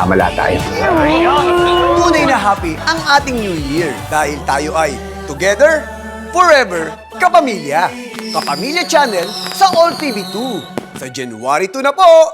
Amala tayo. Tunay na happy ang ating New Year dahil tayo ay together, forever, kapamilya. Kapamilya Channel sa All TV 2. Sa January 2 na po!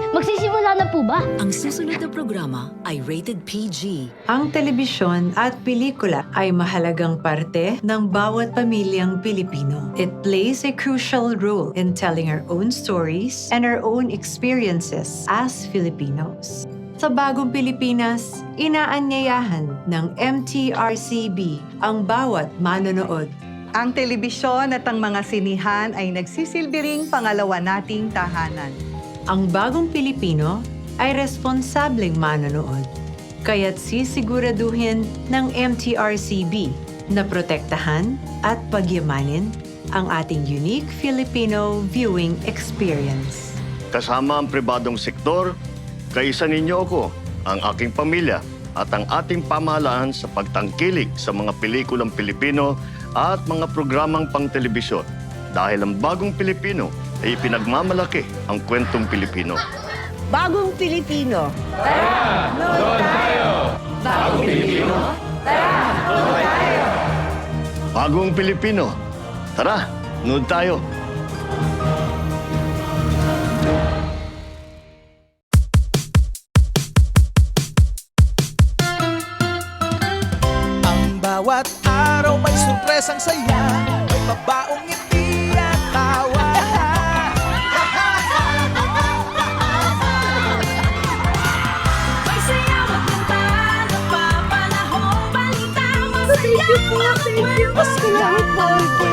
Magsisimula na po ba? Ang susunod na programa ay rated PG. Ang telebisyon at pelikula ay mahalagang parte ng bawat pamilyang Pilipino. It plays a crucial role in telling our own stories and our own experiences as Filipinos. Sa bagong Pilipinas, inaanyayahan ng MTRCB ang bawat manonood. Ang telebisyon at ang mga sinihan ay nagsisilbing pangalawa nating tahanan. Ang bagong Pilipino ay responsableng manonood. Kaya't sisiguraduhin ng MTRCB na protektahan at pagyamanin ang ating unique Filipino viewing experience. Kasama ang pribadong sektor, kaisa ninyo ako, ang aking pamilya at ang ating pamahalaan sa pagtangkilik sa mga pelikulang Pilipino at mga programang pang-telebisyon. Dahil ang bagong Pilipino ay pinagmamalaki ang kwentong Pilipino. Bagong Pilipino. Bagong Pilipino. Tara, nood tayo. Ang bawat araw may surpresang saya, may mabaong ngiti at tawa. May sayaw at kanta, napapanahong balita, masaya ang kwento. Salamat po.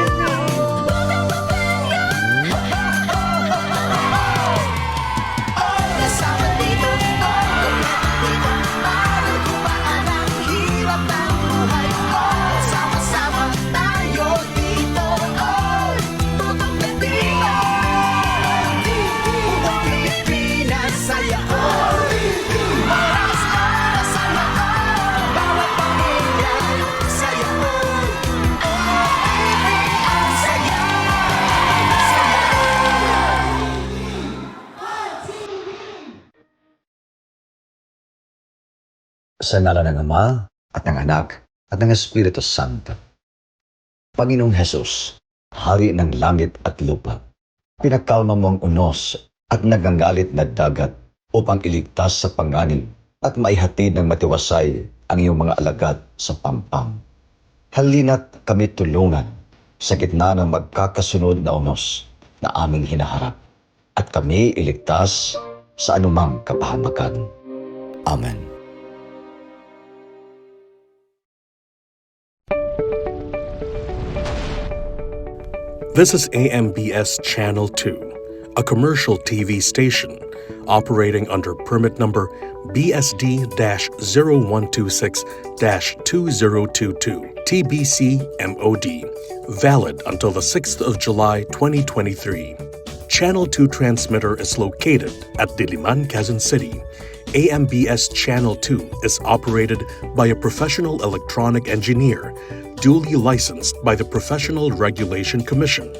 Kasama dito, dito, para gumaan ang hirap ng buhay ko. Sama-sama tayo dito, tutok na dito. Buong Pilipinas saya ko. Oras-oras saya ko. Bawat pamilya saya ko. Ang saya. Sa ngalan ng Ama, at ng Anak, at ng Espiritu Santo. Panginoong Hesus, Hari ng langit at lupa, pinagkalma mo ang unos at naganggalit na dagat upang iligtas sa panganib at maihatid ng matiwasay ang iyong mga alagad sa pampang. Halina't kami tulungan sa gitna ng magkakasunod na unos na aming hinaharap at kami iligtas sa anumang kapahamakan. Amen. This is AMBS Channel 2, a commercial TV station operating under permit number BSD-0126-2022 TBC MOD, valid until the 6th of July 2023. Channel 2 transmitter is located at Diliman, Quezon City. AMBS Channel 2 is operated by a professional electronic engineer duly licensed by the Professional Regulation Commission.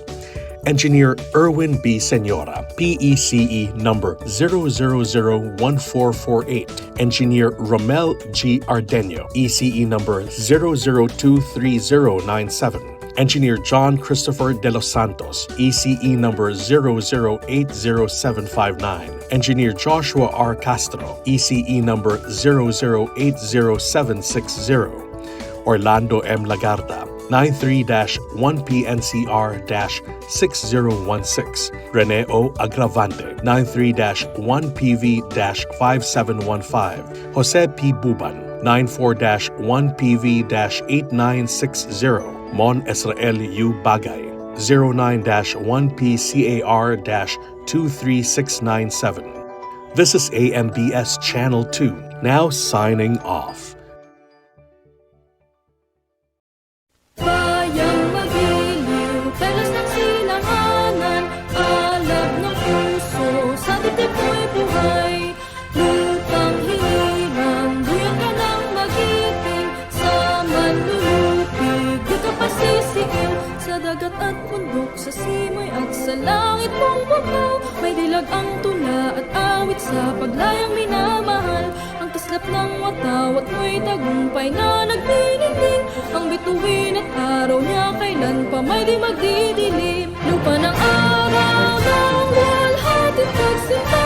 Engineer Erwin B. Senora, PECE number 0001448. Engineer Romel G. Ardenio, ECE number 0023097. Engineer John Christopher De Los Santos, ECE number 0080759. Engineer Joshua R. Castro, ECE number 0080760. Orlando M. Lagarda, 93-1PNCR-6016. Rene O. Agravante, 93-1PV-5715. Jose P. Buban, 94-1PV-8960. Mon Israel U. Bagay, 09-1PCAR-23697. This is AMBS Channel 2, now signing off. Bayang magiliw, talas ng silanganan, alab ng puso, sa dibdib mo'y buhay. Lutang hiram, buyan ka ng magiting, sa manlulupig, di ka pasisigaw. Sa dagat at bundok, sa simoy at sa langit mong bukaw, may dilag ang tula at awit sa paglayang minamahal. Ang kislap ng watawat mo'y tagumpay na nagdinigin. Ang bituin at araw niya kailan pa may di magdidilim. Lupa ng araw ng walhating pagsinta,